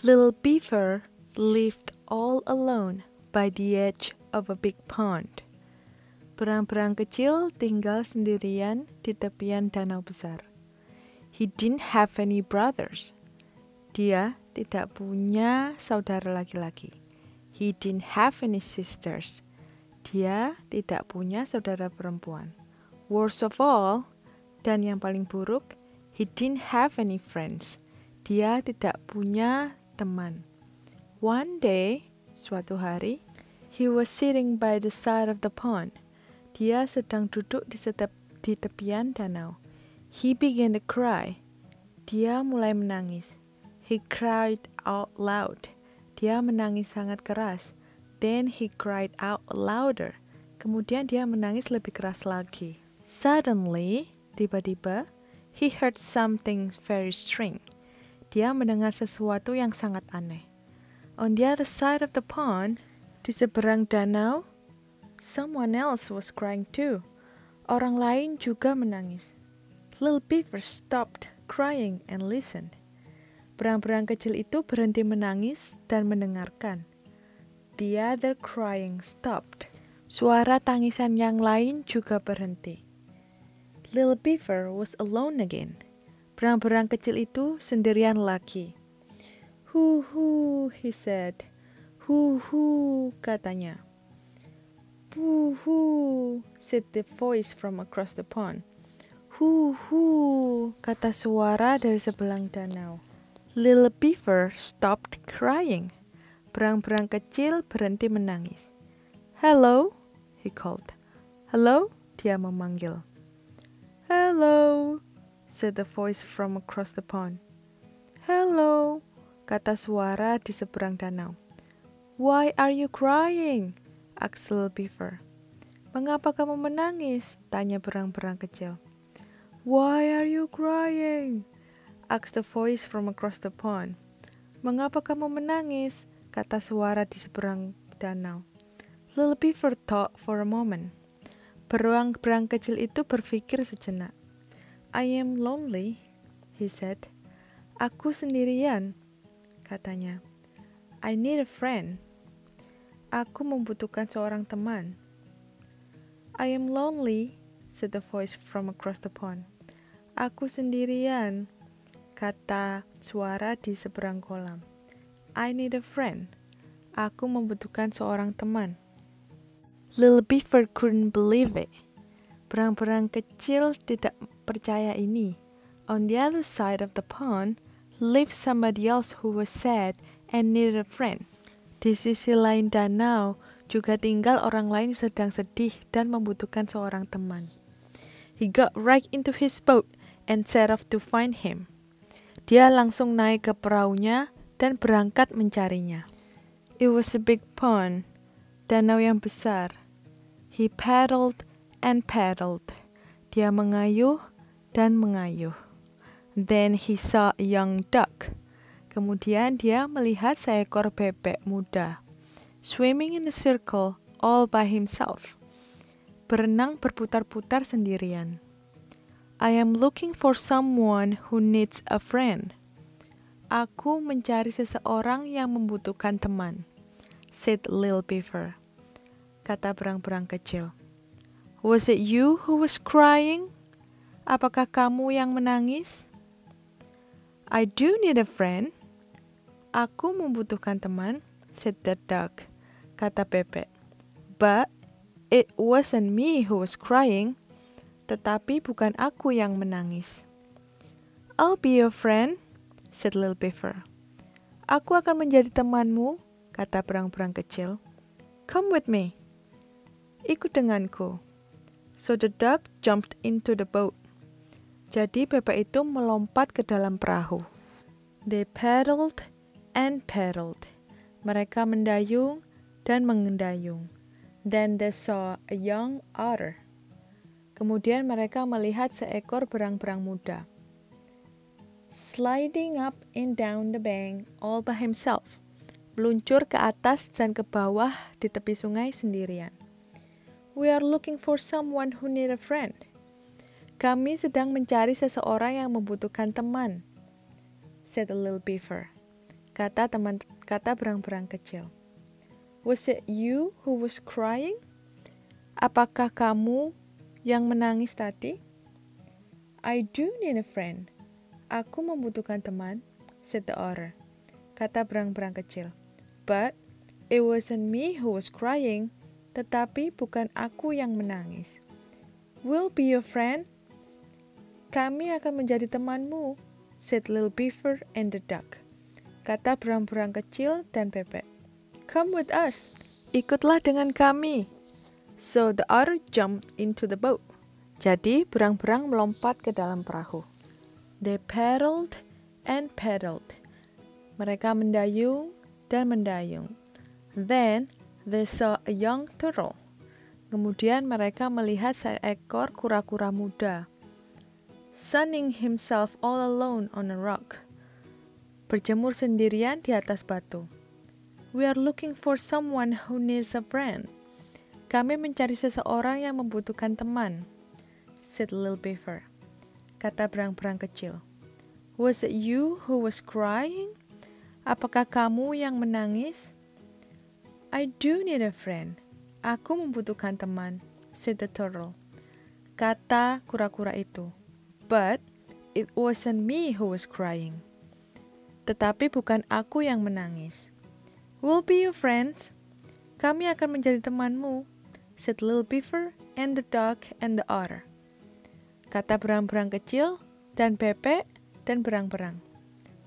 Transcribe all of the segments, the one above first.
Little Beaver lived all alone by the edge of a big pond. Berang-berang kecil tinggal sendirian di tepian danau besar. He didn't have any brothers. Dia tidak punya saudara laki-laki. He didn't have any sisters. Dia tidak punya saudara perempuan. Worst of all, dan yang paling buruk, he didn't have any friends. Dia tidak punya teman. One day, suatu hari, he was sitting by the side of the pond. Dia sedang duduk di tepian danau. He began to cry. Dia mulai menangis. He cried out loud. Dia menangis sangat keras. Then he cried out louder. Kemudian dia menangis lebih keras lagi. Suddenly, tiba-tiba, he heard something very strange. Dia mendengar sesuatu yang sangat aneh. On the other side of the pond, di seberang danau, someone else was crying too. Orang lain juga menangis. Little Beaver stopped crying and listened. Berang-berang kecil itu berhenti menangis dan mendengarkan. The other crying stopped. Suara tangisan yang lain juga berhenti. Little Beaver was alone again. Berang-berang kecil itu sendirian lagi. Hu, he said. Hu, katanya. Hu, said the voice from across the pond. Hu, kata suara dari sebelah danau. Little Beaver stopped crying. Berang-berang kecil berhenti menangis. Hello, he called. Hello, dia memanggil. Hello, said the voice from across the pond. Hello, kata suara di seberang danau. Why are you crying? asked Little Beaver. Mengapa kamu menangis? Tanya berang-berang kecil. Why are you crying? asked the voice from across the pond. Mengapa kamu menangis? Kata suara di seberang danau. Little Beaver thought for a moment. Berang-berang kecil itu berpikir sejenak. I am lonely, he said. Aku sendirian, katanya. I need a friend. Aku membutuhkan seorang teman. I am lonely, said the voice from across the pond. Aku sendirian, kata suara di seberang kolam. I need a friend. Aku membutuhkan seorang teman. Little Beaver couldn't believe it. Berang-berang kecil tidak percaya ini. On the other side of the pond lived somebody else who was sad and needed a friend. Di sisi lain danau juga tinggal orang lain sedang sedih dan membutuhkan seorang teman. He got right into his boat and set off to find him. Dia langsung naik ke perahunya dan berangkat mencarinya. It was a big pond, danau yang besar. He paddled and paddled. Dia mengayuh dan mengayuh. Then he saw a young duck. Kemudian dia melihat seekor bebek muda. Swimming in a circle all by himself. Berenang berputar-putar sendirian. I am looking for someone who needs a friend. Aku mencari seseorang yang membutuhkan teman, said Little Beaver. Kata berang-berang kecil. Was it you who was crying? Apakah kamu yang menangis? I do need a friend. Aku membutuhkan teman, said the duck. Kata bebek. But it wasn't me who was crying. Tetapi bukan aku yang menangis. I'll be your friend, said Little Beaver. Aku akan menjadi temanmu, kata berang-berang kecil. Come with me. Ikut denganku. So the duck jumped into the boat. Jadi bebek itu melompat ke dalam perahu. They paddled and paddled. Mereka mendayung dan mengendayung. Then they saw a young otter. Kemudian mereka melihat seekor berang-berang muda. Sliding up and down the bank all by himself. Meluncur ke atas dan ke bawah di tepi sungai sendirian. We are looking for someone who need a friend. Kami sedang mencari seseorang yang membutuhkan teman, said the Little Beaver. kata berang-berang kecil. Was it you who was crying? Apakah kamu yang menangis tadi? I do need a friend. Aku membutuhkan teman, said the otter. Kata berang-berang kecil. But it wasn't me who was crying. Tetapi bukan aku yang menangis. We'll be your friend. Kami akan menjadi temanmu, said Little Beaver and the duck. Kata berang-berang kecil dan bebek. Come with us. Ikutlah dengan kami. So the otter jumped into the boat. Jadi berang-berang melompat ke dalam perahu. They paddled and paddled. Mereka mendayung dan mendayung. Then they saw a young turtle. Kemudian mereka melihat seekor kura-kura muda. Sunning himself all alone on a rock. Berjemur sendirian di atas batu. We are looking for someone who needs a friend. Kami mencari seseorang yang membutuhkan teman, said Little Beaver. Kata berang-berang kecil. Was it you who was crying? Apakah kamu yang menangis? I do need a friend. Aku membutuhkan teman, said the turtle. Kata kura-kura itu. But it wasn't me who was crying. Tetapi bukan aku yang menangis. We'll be your friends. Kami akan menjadi temanmu, said Little Beaver and the duck and the otter. Kata berang-berang kecil dan bebek dan berang-berang.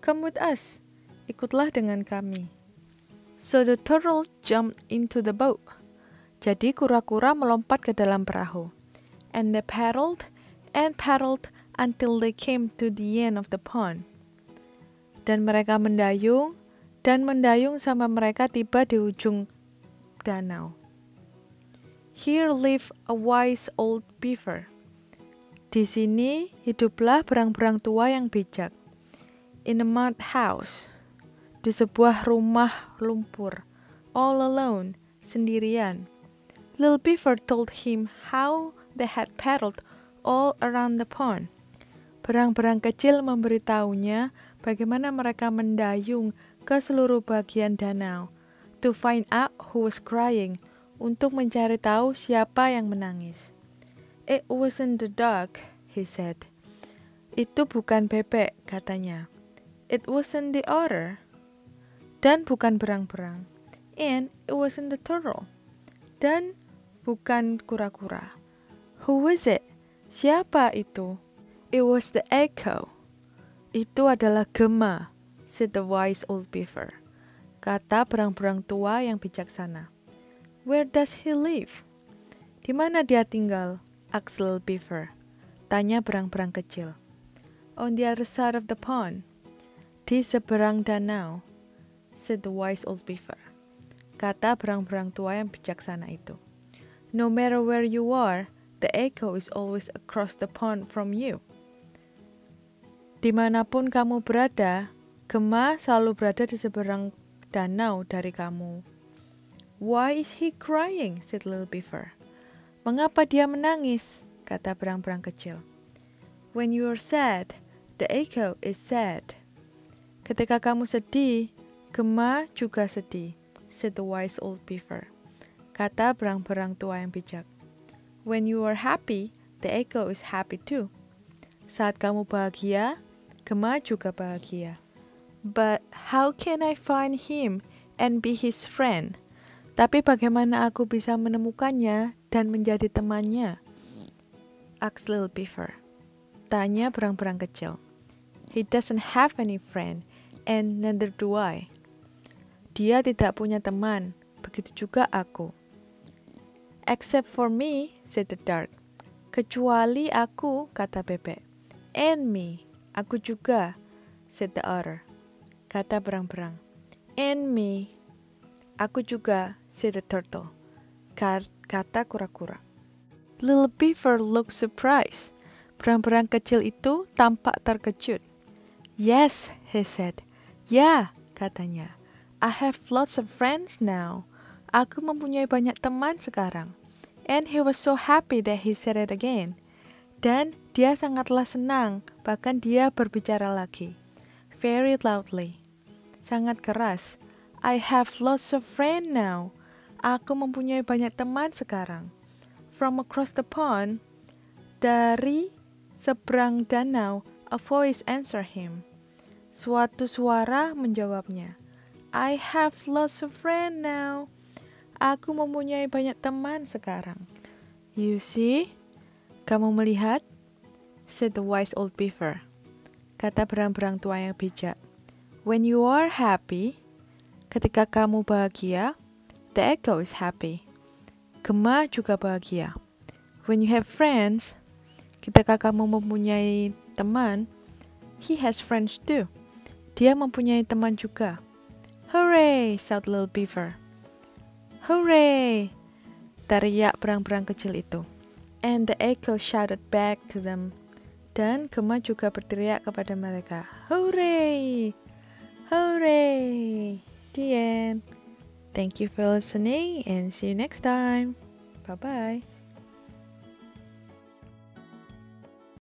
Come with us. Ikutlah dengan kami. So the turtle jumped into the boat. Jadi kura-kura melompat ke dalam perahu. And they paddled and paddled until they came to the end of the pond. Dan mereka mendayung dan mendayung sampai mereka tiba di ujung danau. Here lived a wise old beaver. Di sini hiduplah berang-berang tua yang bijak. In a mud house. Di sebuah rumah lumpur. All alone, sendirian. Little Beaver told him how they had paddled all around the pond. Berang-berang kecil memberitahunya bagaimana mereka mendayung ke seluruh bagian danau, to find out who was crying, untuk mencari tahu siapa yang menangis. It wasn't the duck, he said. Itu bukan bebek, katanya. It wasn't the otter. Dan bukan berang-berang. And it wasn't the turtle. Dan bukan kura-kura. Who was it? Siapa itu? It was the echo. Itu adalah gema, said the wise old beaver. Kata berang-berang tua yang bijaksana. Where does he live? Di mana dia tinggal? Asked Little Beaver. Tanya berang-berang kecil. On the other side of the pond. Di seberang danau, said the wise old beaver. Kata berang-berang tua yang bijaksana itu. No matter where you are, the echo is always across the pond from you. Dimanapun kamu berada, gema selalu berada di seberang danau dari kamu. Why is he crying? Said Little Beaver. Mengapa dia menangis? Kata berang-berang kecil. When you are sad, the echo is sad. Ketika kamu sedih, gema juga sedih, said the wise old beaver. Kata berang-berang tua yang bijak. When you are happy, the echo is happy too. Saat kamu bahagia, gema juga bahagia. But how can I find him and be his friend? Tapi bagaimana aku bisa menemukannya dan menjadi temannya? Asked Little Beaver. Tanya berang-berang kecil. He doesn't have any friend, and neither do I. Dia tidak punya teman, begitu juga aku. Except for me, said the duck. Kecuali aku, kata bebek. And me. Aku juga, said the otter. Kata berang-berang. And me. Aku juga, said the turtle. Kata kura-kura. Little Beaver looked surprised. Berang-berang kecil itu tampak terkejut. Yes, he said. Ya, katanya. I have lots of friends now. Aku mempunyai banyak teman sekarang. And he was so happy that he said it again. Dan dia sangatlah senang, bahkan dia berbicara lagi. Very loudly. sangat keras. I have lots of friends now. Aku mempunyai banyak teman sekarang. From across the pond, dari seberang danau, a voice answer him. Suatu suara menjawabnya. I have lots of friends now. Aku mempunyai banyak teman sekarang. You see? Kamu melihat? Said the wise old beaver. Kata berang-berang tua yang bijak. When you are happy, ketika kamu bahagia, the echo is happy. Gema juga bahagia. When you have friends, ketika kamu mempunyai teman, he has friends too. Dia mempunyai teman juga. Hooray! Shout little beaver. Hooray! Teriak berang-berang kecil itu. And the echo shouted back to them. Dan Gema juga berteriak kepada mereka. Hooray! Hooray! The end. Thank you for listening and see you next time. Bye-bye.